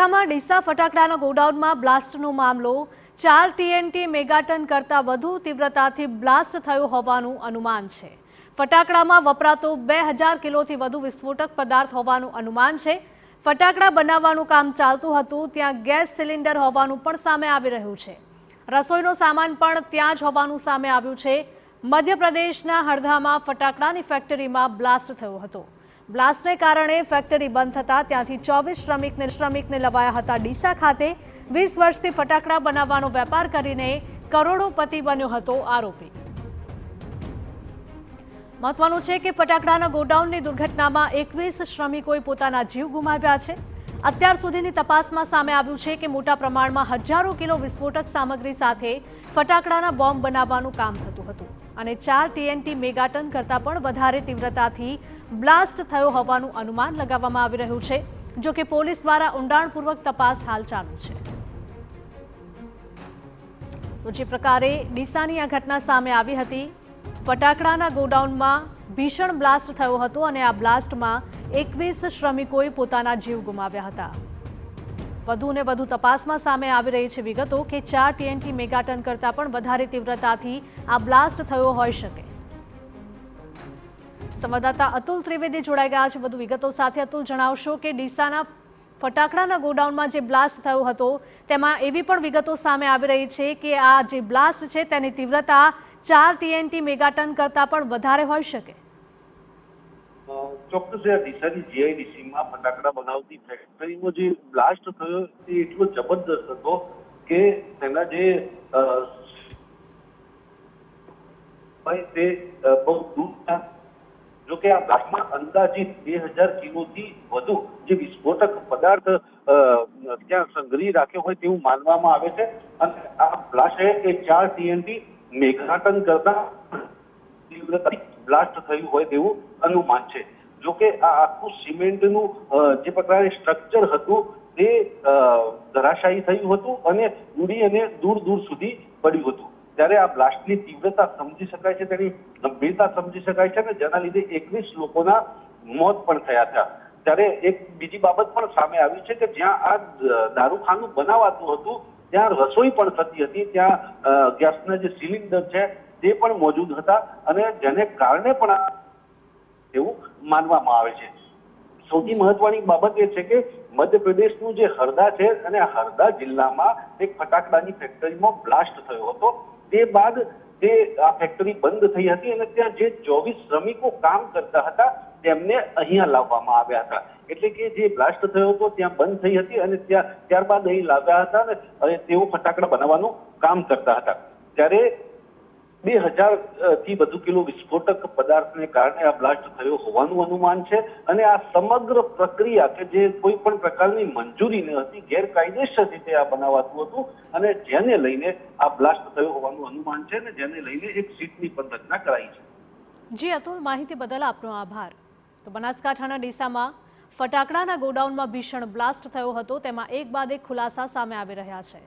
બનાસકાંઠામાં ડીસા ફટાકડાના ગોડાઉનમાં બ્લાસ્ટનો મામલો 4 TNT મેગાટન કરતાં વધુ તીવ્રતાથી બ્લાસ્ટ થયો હોવાનું અનુમાન છે। ફટાકડામાં વપરાતો 2000 કિલોથી વધુ વિસ્ફોટક પદાર્થ હોવાનું અનુમાન છે। ફટાકડા બનાવવાનું કામ ચાલતું હતું ત્યાં ગેસ સિલિન્ડર હોવાનું પણ સામે આવી રહ્યું છે। રસોઈનો સામાન પણ ત્યાં જ હોવાનું સામે આવ્યું છે। મધ્યપ્રદેશના હરદામાં ફટાકડાની ફેક્ટરીમાં બ્લાસ્ટ થયો હતો। બ્લાસ્ટને કારણે ફેક્ટરી બંધ થતા ત્યાંથી 24 શ્રમિકને લવાયા હતા। ડીસા ખાતે 20 વર્ષથી ફટાકડા બનાવવાનો વેપાર કરીને કરોડોપતિ બન્યો હતો આરોપી। મહત્વનું છે કે ફટાકડાના ગોડાઉનની દુર્ઘટનામાં 21 શ્રમિકોએ પોતાના જીવ ગુમાવ્યા છે। અત્યાર સુધીની તપાસમાં સામે આવ્યું છે કે મોટા પ્રમાણમાં હજારો કિલો વિસ્ફોટક સામગ્રી સાથે ફટાકડાના બોમ્બ બનાવવાનું કામ થતું હતું અને 4 TNT મેગાટન કરતાં પણ વધારે તીવ્રતાથી બ્લાસ્ટ થયો હોવાનું અનુમાન લગાવવામાં આવી રહ્યું છે। જો કે પોલીસ દ્વારા ઊંડાણપૂર્વક તપાસ હાલ ચાલુ છે। તો જે પ્રકારે ડીસાની આ ઘટના સામે આવી હતી, ફટાકડાના ગોડાઉનમાં ભીષણ બ્લાસ્ટ થયો હતો અને આ બ્લાસ્ટમાં 21 શ્રમિકોએ પોતાના જીવ ગુમાવ્યા હતા। વધુ ને વધુ તપાસમાં સામે આવી રહી છે વિગતો કે 4 TNT મેગાટન કરતાં પણ વધારે તીવ્રતાથી આ બ્લાસ્ટ થયો હોઈ શકે। સંવાદદાતા અતુલ ત્રિવેદી જોડાઈ ગયા છે વધુ વિગતો સાથે। અતુલ, જણાવશો કે ડીસાના ફટાકડાના ગોડાઉનમાં જે બ્લાસ્ટ થયો હતો તેમાં એવી પણ વિગતો સામે આવી રહી છે કે આ જે બ્લાસ્ટ છે તેની તીવ્રતા 4 TNT મેગાટન કરતાં પણ વધારે હોઈ શકે। ચોક્કસ ડીસાની જીઆઈડીસીમાં ફટાકડા બનાવતી ફેક્ટરીનો જે બ્લાસ્ટ થયો તે એટલો જબરદસ્ત હતો કે તેના જે તે બહુ દૂર હતા। જો કે આ બ્લાસ્ટમાં અંદાજિત 2000 કિલોથી વધુ જે વિસ્ફોટક પદાર્થ ત્યાં સંગ્રહી રાખ્યો હોય તેવું માનવામાં આવે છે અને આ બ્લાસ્ટ એ 4 TNT મેગાટન કરતા બ્લાસ્ટ થયું હોય તેવું અનુમાન છે। જો કે આ આખું સિમેન્ટનું જે પ્રકારે સ્ટ્રક્ચર હતું તે ધરાશાયી થયું હતું અને ઉડી અને દૂર દૂર સુધી પડ્યું હતું। ત્યારે આ બ્લાસ્ટની તીવ્રતા સમજી શકાય છે, તેની ગંભીરતા સમજી શકાય છે અને જેના લીધે 21 લોકોના મોત પણ થયા હતા। ત્યારે એક બીજી બાબત પણ સામે આવી છે કે જ્યાં આ દારૂખાનું બનાવાતું હતું ત્યાં રસોઈ પણ થતી હતી, ત્યાં ગેસના જે સિલિન્ડર છે તે પણ મોજૂદ હતા અને જેને કારણે પણ એવું માનવામાં આવે છે। સૌથી મહત્વની બાબત એ છે કે મધ્યપ્રદેશનું જે હરદા છે અને હરદા જિલ્લામાં એક ફટાકડાની ફેક્ટરીમાં બ્લાસ્ટ થયો હતો। તે બાદ તે આ ફેક્ટરી બંધ થઈ હતી અને ત્યાં જે 24 શ્રમિકો કામ કરતા હતા તેમને અહીંયા લાવવામાં આવ્યા હતા। એટલે કે જે બ્લાસ્ટ થયો હતો ત્યાં બંધ થઈ હતી અને ત્યારબાદ અહીં લાવ્યા હતા અને તેઓ ફટાકડા બનાવવાનું કામ કરતા હતા। ત્યારે 2000 થી વધુ કિલો વિસ્ફોટક પદાર્થને કારણે આ બ્લાસ્ટ થયો હોવાનું અનુમાન છે અને આ સમગ્ર પ્રક્રિયા કે જે કોઈ પણ પ્રકારની મંજૂરી ન હતી, ગેરકાયદેસર રીતે આ બનાવાતું હતું અને જેને લઈને આ બ્લાસ્ટ થયો હોવાનું અનુમાન છે અને જેને લઈને એક સીટની પણ રચના કરાઈ છે। જી અતુલ, માહિતી બદલ આપનો આભાર। તો બનાસકાંઠાના ડીસામાં ફટાકડાના ગોડાઉનમાં ભીષણ બ્લાસ્ટ થયો હતો, તેમાં એક બાદ એક ખુલાસા સામે આવી રહ્યા છે।